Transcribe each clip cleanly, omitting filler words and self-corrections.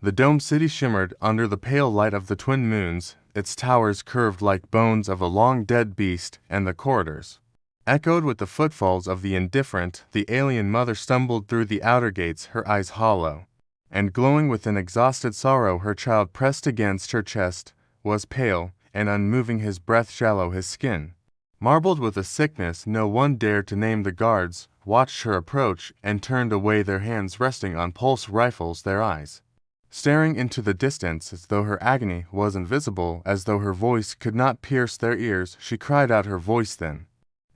The domed city shimmered under the pale light of the twin moons, its towers curved like bones of a long-dead beast, and the corridors echoed with the footfalls of the indifferent. The alien mother stumbled through the outer gates, her eyes hollow and glowing with an exhausted sorrow. Her child pressed against her chest, was pale and unmoving, his breath shallow, his skin marbled with a sickness no one dared to name. The guards watched her approach and turned away, their hands resting on pulse rifles, their eyes staring into the distance as though her agony was invisible, as though her voice could not pierce their ears. She cried out, her voice thin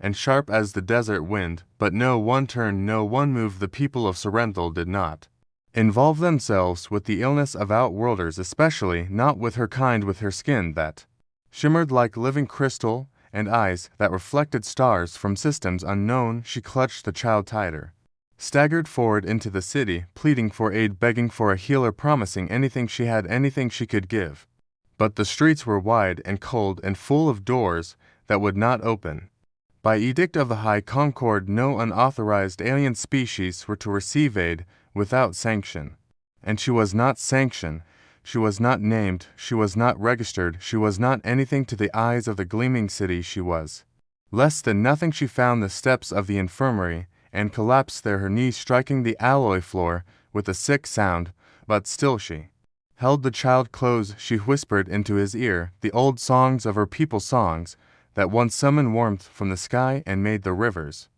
and sharp as the desert wind, but no one turned, no one moved. The people of Sorrenthal did not involve themselves with the illness of outworlders, especially not with her kind, with her skin that shimmered like living crystal and eyes that reflected stars from systems unknown. She clutched the child tighter, staggered forward into the city, pleading for aid, begging for a healer, promising anything she had, anything she could give. But the streets were wide and cold and full of doors that would not open. By edict of the High Concord, no unauthorized alien species were to receive aid without sanction. And she was not sanctioned. She was not named, she was not registered, she was not anything to the eyes of the gleaming city. She was less than nothing. She found the steps of the infirmary and collapsed there, her knees striking the alloy floor with a sick sound, but still she held the child close. She whispered into his ear the old songs of her people, songs that once summoned warmth from the sky and made the rivers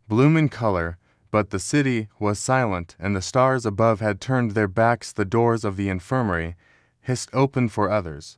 bloom in color. But the city was silent, and the stars above had turned their backs. The doors of the infirmary hissed open for others,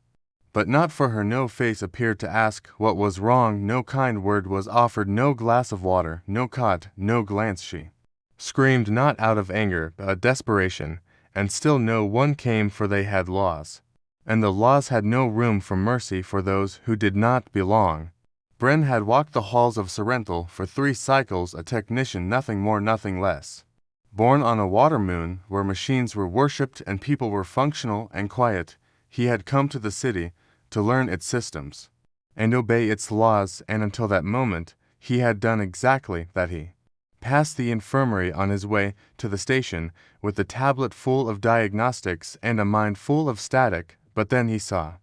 but not for her. No face appeared to ask what was wrong, no kind word was offered, no glass of water, no cot, no glance. She screamed not out of anger, but desperation, and still no one came, for they had laws, and the laws had no room for mercy for those who did not belong. Bren had walked the halls of Sorrenthal for 3 cycles, a technician, nothing more, nothing less. Born on a water moon where machines were worshipped and people were functional and quiet, he had come to the city to learn its systems and obey its laws, and until that moment he had done exactly that. He passed the infirmary on his way to the station with a tablet full of diagnostics and a mind full of static, but then he saw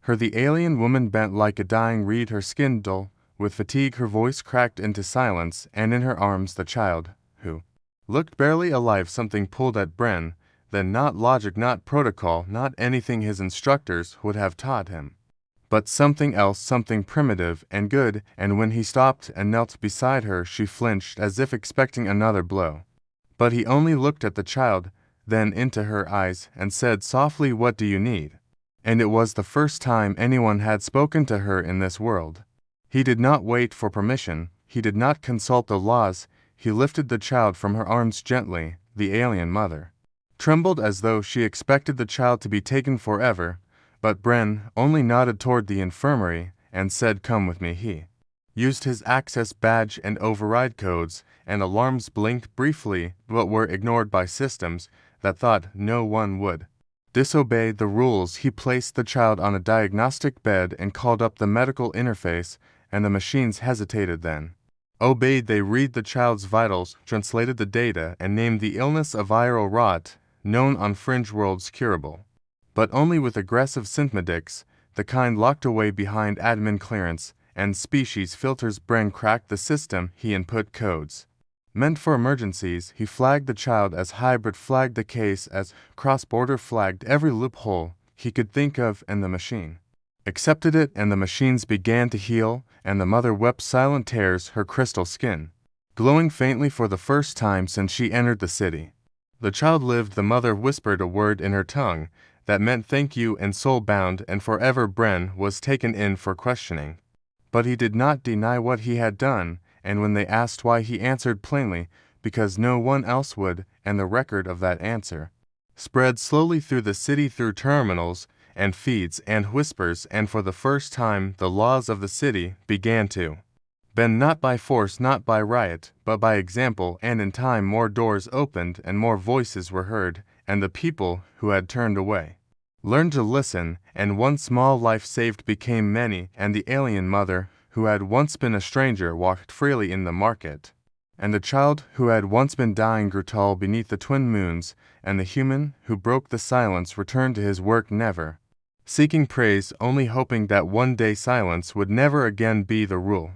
her, the alien woman, bent like a dying reed, her skin dull with fatigue, her voice cracked into silence, and in her arms the child, who looked barely alive. Something pulled at Bren, then not logic, not protocol, not anything his instructors would have taught him, but something else, something primitive and good, and when he stopped and knelt beside her, she flinched as if expecting another blow. But he only looked at the child, then into her eyes, and said softly, "What do you need?" And it was the first time anyone had spoken to her in this world. He did not wait for permission, he did not consult the laws, he lifted the child from her arms gently. The alien mother trembled as though she expected the child to be taken forever, but Bren only nodded toward the infirmary and said, "Come with me." He used his access badge and override codes, and alarms blinked briefly but were ignored by systems that thought no one would disobey the rules. He placed the child on a diagnostic bed and called up the medical interface, and the machines hesitated, then obeyed. They read the child's vitals, translated the data, and named the illness a viral rot, known on fringe worlds curable, but only with aggressive synthmedics, the kind locked away behind admin clearance and species filters. Bren cracked the system. He input codes meant for emergencies. He flagged the child as hybrid, flagged the case as cross-border, flagged every loophole he could think of, and the machine accepted it, and the machines began to heal, and the mother wept silent tears, her crystal skin glowing faintly for the first time since she entered the city. The child lived. The mother whispered a word in her tongue that meant thank you, and soul-bound and forever. Bren was taken in for questioning, but he did not deny what he had done, and when they asked why, he answered plainly, because no one else would, and the record of that answer spread slowly through the city, through terminals and feeds and whispers, and for the first time the laws of the city began to bend, not by force, not by riot, but by example, and in time more doors opened and more voices were heard, and the people who had turned away learned to listen, and one small life saved became many, and the alien mother, who had once been a stranger, walked freely in the market. And the child who had once been dying grew tall beneath the twin moons, and the human who broke the silence returned to his work never, seeking praise, only hoping that one day silence would never again be the rule.